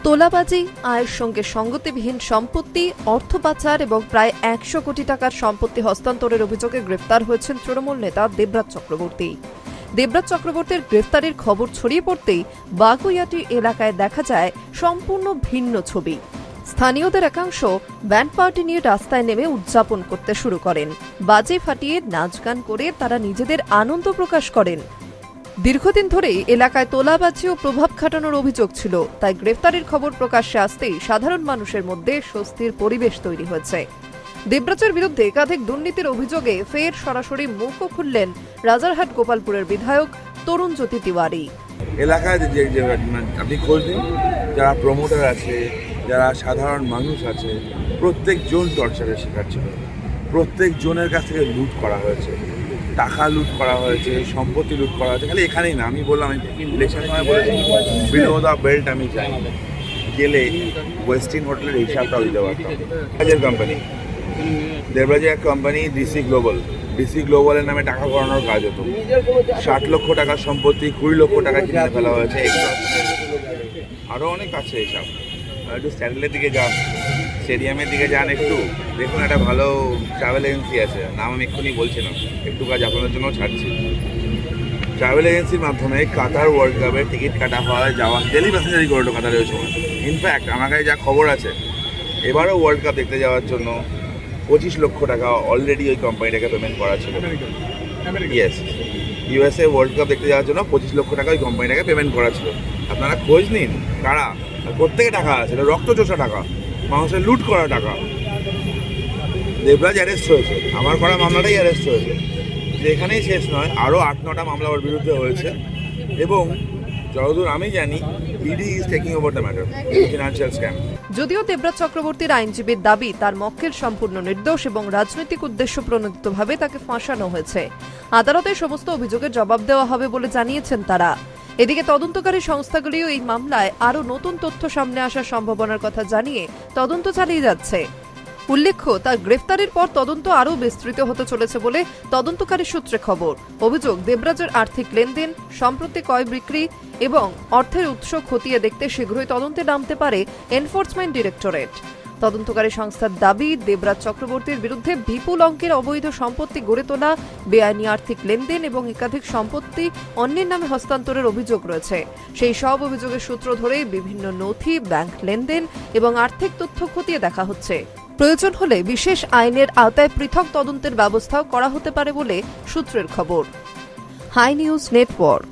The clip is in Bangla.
তোলাবাজি, আয়ের সঙ্গে সঙ্গতিবিহীন সম্পত্তি, অর্থ পাচার এবং প্রায় ১০০ কোটি টাকার সম্পত্তি হস্তান্তরের অভিযোগে গ্রেফতার হয়েছেন তৃণমূল নেতা দেবরাজ চক্রবর্তী। দেবরাজ চক্রবর্তীর গ্রেফতারের খবর ছড়িয়ে পড়তেই বাগুইয়াটি এলাকায় দেখা যায় সম্পূর্ণ ভিন্ন ছবি। স্থানীয়দের একাংশ ব্যান্ড পার্টি নিয়ে রাস্তায় নেমে উদযাপন করতে শুরু করেন। বাজে ফাটিয়ে নাচ গান করে তারা নিজেদের আনন্দ প্রকাশ করেন। দীর্ঘদিন ধরেই এলাকায় তোলাবাজি ও প্রভাব খাটানোর অভিযোগ ছিল, তাই গ্রেফতারের খবর প্রকাশ্যে আসতেই সাধারণ মানুষের মধ্যে স্বস্তির পরিবেশ তৈরি হয়েছে। দেবরাজের বিরুদ্ধে একাধিক দুর্নীতির অভিযোগে ফের সরাসরি মুখও খুললেন রাজারহাট গোপালপুরের বিধায়ক তরুণ জ্যোতি তিওয়ারি। এলাকায় যে আপনি খোঁজ নিন, যারা প্রমোটার আছে, যারা সাধারণ মানুষ আছে, প্রত্যেকজন টর্চারের শিকার ছিল। প্রত্যেক জনের কাছ থেকে লুট করা হয়েছে, টাকা লুট করা হয়েছে, সম্পত্তি লুট করা হয়েছে। খালি এখানেই না, আমি বললাম ইলেকশনের সময় বলেছি বিলো দ্য বেল্ট আমি যাই, গেলে ওয়েস্টিন হোটেলের হিসাবটাও দিতে পারতাম। দেবরাজের কোম্পানি, দেবরাজের এক কোম্পানি ডিসি গ্লোবালের নামে টাকা করানোর কাজ হতো। 60 লক্ষ টাকার সম্পত্তি 20 লক্ষ টাকা কিনে ফেলা হয়েছে। আরও অনেক আছে এইসব। একটু স্ট্যান্ডেলের দিকে যান, স্টেডিয়ামের দিকে যান, একটু দেখুন একটা ভালো ট্রাভেল এজেন্সি আছে, নাম আমি এক্ষুনি বলছি না, একটু কাজ আপনাদের জন্য ছাড়ছি। ট্রাভেল এজেন্সির মাধ্যমে কাতার ওয়ার্ল্ড কাপের টিকিট কাটা হয়, যাওয়া ডেলি প্যাসেঞ্জারি করে কাতারের সময়। ইনফ্যাক্ট আমার কাছে যা খবর আছে, এবারও ওয়ার্ল্ড কাপ দেখতে যাওয়ার জন্য 25 লক্ষ টাকা অলরেডি ওই কোম্পানিটাকে পেমেন্ট করা ছিল। ইয়েস, ইউএসএ ওয়ার্ল্ড কাপ দেখতে যাওয়ার জন্য 25 লক্ষ টাকা ওই কোম্পানিটাকে পেমেন্ট করা ছিল। আপনারা খোঁজ নিন কারা, প্রত্যেকে টাকা আছে, রক্তচোষা টাকা, মানুষের লুট করা টাকা। দেবরাজ অ্যারেস্ট হয়েছে, আমার করা মামলাটাই অ্যারেস্ট হয়েছে। এখানেই শেষ নয়, আরও 8-9টা মামলা ওর বিরুদ্ধে হয়েছে এবং যতদূর আমি জানি ED is taking over the matter, financial scam. যদিও দেবরাজ চক্রবর্তীর আইনজীবীর দাবি তার মক্কেল সম্পূর্ণ নির্দোষ এবং রাজনৈতিক উদ্দেশ্য প্রণোদিতভাবে তাকে ফাঁসানো হয়েছে। আদালতে সমস্ত অভিযোগের জবাব দেওয়া হবে বলে জানিয়েছেন তারা। এদিকে তদন্তকারী সংস্থাগুলিও এই মামলায় আরও নতুন তথ্য সামনে আসার সম্ভাবনার কথা জানিয়ে তদন্ত চালিয়ে যাচ্ছে। উল্লেখ্য, তার গ্রেফতারের পর তদন্ত আরও বিস্তৃত হতে চলেছে বলে তদন্তকারী সূত্রে খবর। অভিযোগ, দেবরাজের আর্থিক লেনদেন, সম্প্রতি ক্রয় বিক্রি এবং অর্থের উৎস খতিয়ে দেখতে শীঘ্রই তদন্তে নামতে পারে এনফোর্সমেন্ট ডিরেক্টরেট। তদন্তকারী সংস্থার দাবি, দেবরাজ চক্রবর্তীর বিরুদ্ধে বিপুল অঙ্কের অবৈধ সম্পত্তি গড়ে তোলা, বেআইনি আর্থিক লেনদেন এবং একাধিক সম্পত্তি অন্যের নামে হস্তান্তরের অভিযোগ রয়েছে। সেই সব অভিযোগের সূত্র ধরেই বিভিন্ন নথি, ব্যাংক লেনদেন এবং আর্থিক তথ্য খতিয়ে দেখা হচ্ছে। প্রয়োজন হলে বিশেষ আইনের আওতায় পৃথক তদন্তের ব্যবস্থাও করা হতে পারে বলে সূত্রের খবর। Hi news network.